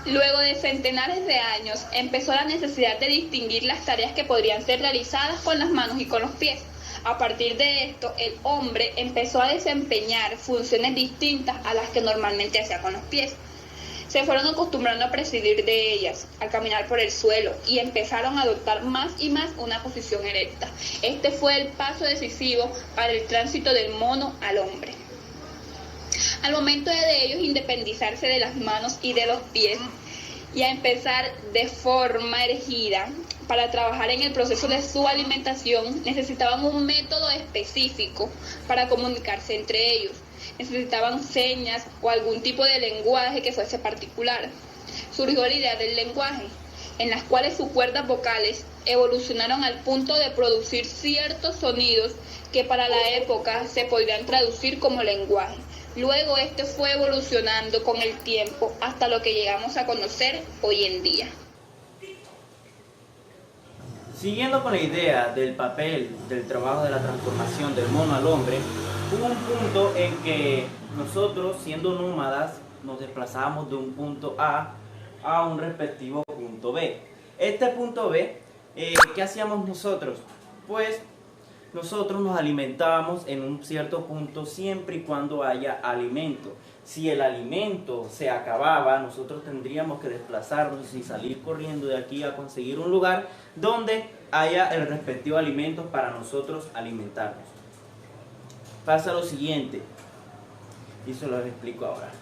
Luego de centenares de años, empezó la necesidad de distinguir las tareas que podrían ser realizadas con las manos y con los pies. A partir de esto, el hombre empezó a desempeñar funciones distintas a las que normalmente hacía con los pies. Se fueron acostumbrando a prescindir de ellas, a caminar por el suelo y empezaron a adoptar más y más una posición erecta. Este fue el paso decisivo para el tránsito del mono al hombre. Al momento de ellos independizarse de las manos y de los pies y a empezar de forma erigida para trabajar en el proceso de su alimentación, necesitaban un método específico para comunicarse entre ellos. Necesitaban señas o algún tipo de lenguaje que fuese particular. Surgió la idea del lenguaje, en las cuales sus cuerdas vocales evolucionaron al punto de producir ciertos sonidos que para la época se podrían traducir como lenguaje. Luego este fue evolucionando con el tiempo hasta lo que llegamos a conocer hoy en día. Siguiendo con la idea del papel del trabajo de la transformación del mono al hombre, hubo un punto en que nosotros, siendo nómadas, nos desplazábamos de un punto a un respectivo punto B. Este punto B, ¿qué hacíamos nosotros? Pues nosotros nos alimentábamos en un cierto punto siempre y cuando haya alimento. Si el alimento se acababa, nosotros tendríamos que desplazarnos y salir corriendo de aquí a conseguir un lugar donde haya el respectivo alimento para nosotros alimentarnos. Pasa lo siguiente, y se lo explico ahora.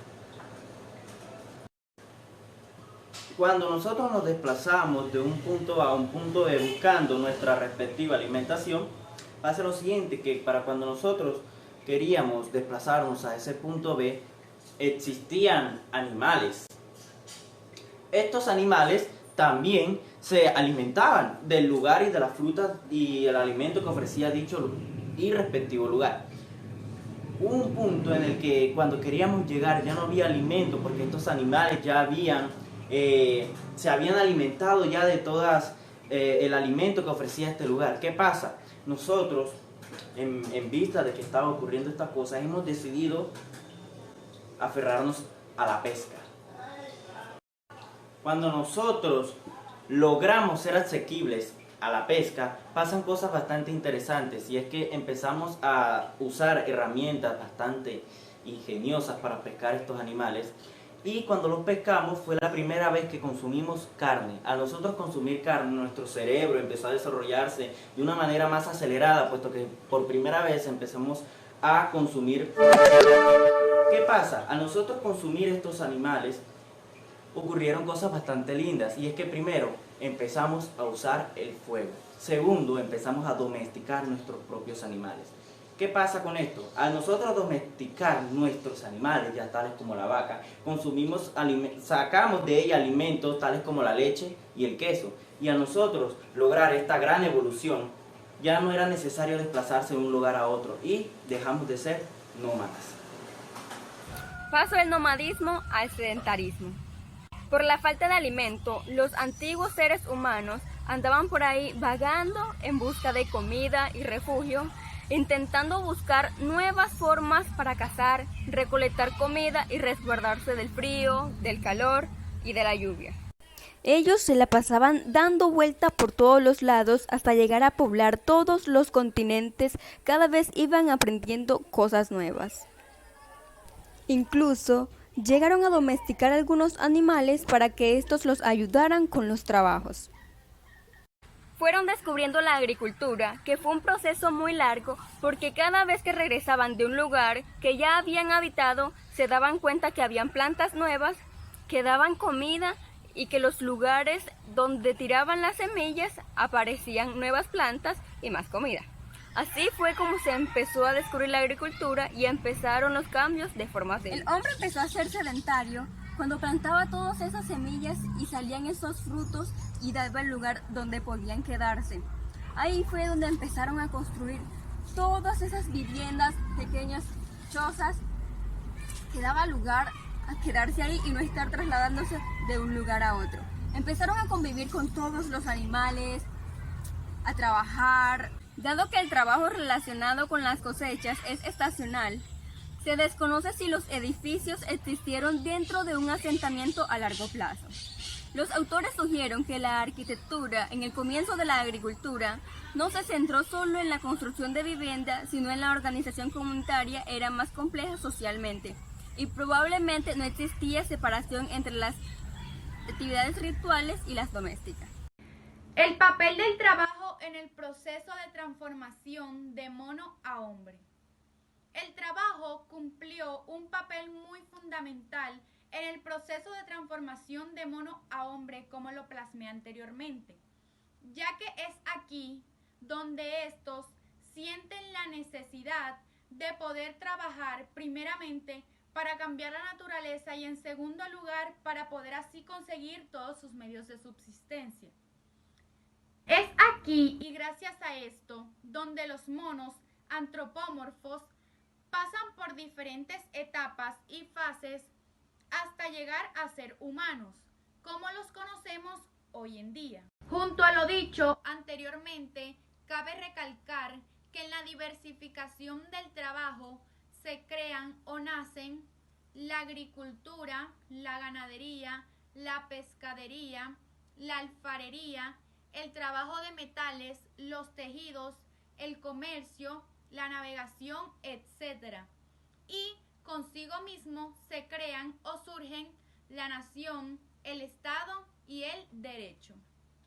Cuando nosotros nos desplazamos de un punto A a un punto B buscando nuestra respectiva alimentación, pasa lo siguiente, que para cuando nosotros queríamos desplazarnos a ese punto B, existían animales. Estos animales también se alimentaban del lugar y de las frutas y el alimento que ofrecía dicho y respectivo lugar. Hubo un punto en el que cuando queríamos llegar ya no había alimento porque estos animales ya se habían alimentado ya de todas el alimento que ofrecía este lugar. ¿Qué pasa? Nosotros, en vista de que estaba ocurriendo estas cosas, hemos decidido aferrarnos a la pesca. Cuando nosotros logramos ser asequibles a la pesca, pasan cosas bastante interesantes, y es que empezamos a usar herramientas bastante ingeniosas para pescar estos animales. Y cuando los pescamos fue la primera vez que consumimos carne. A nosotros consumir carne, nuestro cerebro empezó a desarrollarse de una manera más acelerada, puesto que por primera vez empezamos a consumir. ¿Qué pasa? A nosotros consumir estos animales ocurrieron cosas bastante lindas, y es que primero empezamos a usar el fuego. Segundo, empezamos a domesticar nuestros propios animales. ¿Qué pasa con esto? Al nosotros domesticar nuestros animales, ya tales como la vaca, sacamos de ella alimentos tales como la leche y el queso. Y a nosotros lograr esta gran evolución, ya no era necesario desplazarse de un lugar a otro y dejamos de ser nómadas. Paso del nomadismo al sedentarismo. Por la falta de alimento, los antiguos seres humanos andaban por ahí vagando en busca de comida y refugio, intentando buscar nuevas formas para cazar, recolectar comida y resguardarse del frío, del calor y de la lluvia. Ellos se la pasaban dando vuelta por todos los lados hasta llegar a poblar todos los continentes. Cada vez iban aprendiendo cosas nuevas. Incluso llegaron a domesticar algunos animales para que estos los ayudaran con los trabajos. Fueron descubriendo la agricultura, que fue un proceso muy largo, porque cada vez que regresaban de un lugar que ya habían habitado, se daban cuenta que habían plantas nuevas, que daban comida y que los lugares donde tiraban las semillas aparecían nuevas plantas y más comida. Así fue como se empezó a descubrir la agricultura y empezaron los cambios de formas de vida. El hombre empezó a ser sedentario cuando plantaba todas esas semillas y salían esos frutos y daba el lugar donde podían quedarse. Ahí fue donde empezaron a construir todas esas viviendas, pequeñas chozas, que daba lugar a quedarse ahí y no estar trasladándose de un lugar a otro. Empezaron a convivir con todos los animales, a trabajar. Dado que el trabajo relacionado con las cosechas es estacional, Se desconoce si los edificios existieron dentro de un asentamiento a largo plazo. Los autores sugieren que la arquitectura en el comienzo de la agricultura no se centró solo en la construcción de viviendas, sino en la organización comunitaria era más compleja socialmente y probablemente no existía separación entre las actividades rituales y las domésticas. El papel del trabajo en el proceso de transformación de mono a hombre. El trabajo cumplió un papel muy fundamental en el proceso de transformación de mono a hombre, como lo plasmé anteriormente, ya que es aquí donde estos sienten la necesidad de poder trabajar primeramente para cambiar la naturaleza y en segundo lugar para poder así conseguir todos sus medios de subsistencia. Es aquí y gracias a esto donde los monos antropomorfos pasan por diferentes etapas y fases hasta llegar a ser humanos, como los conocemos hoy en día. Junto a lo dicho anteriormente, cabe recalcar que en la diversificación del trabajo se crean o nacen la agricultura, la ganadería, la pescadería, la alfarería, el trabajo de metales, los tejidos, el comercio, la navegación, etc. Y consigo mismo se crean o surgen la nación, el Estado y el derecho.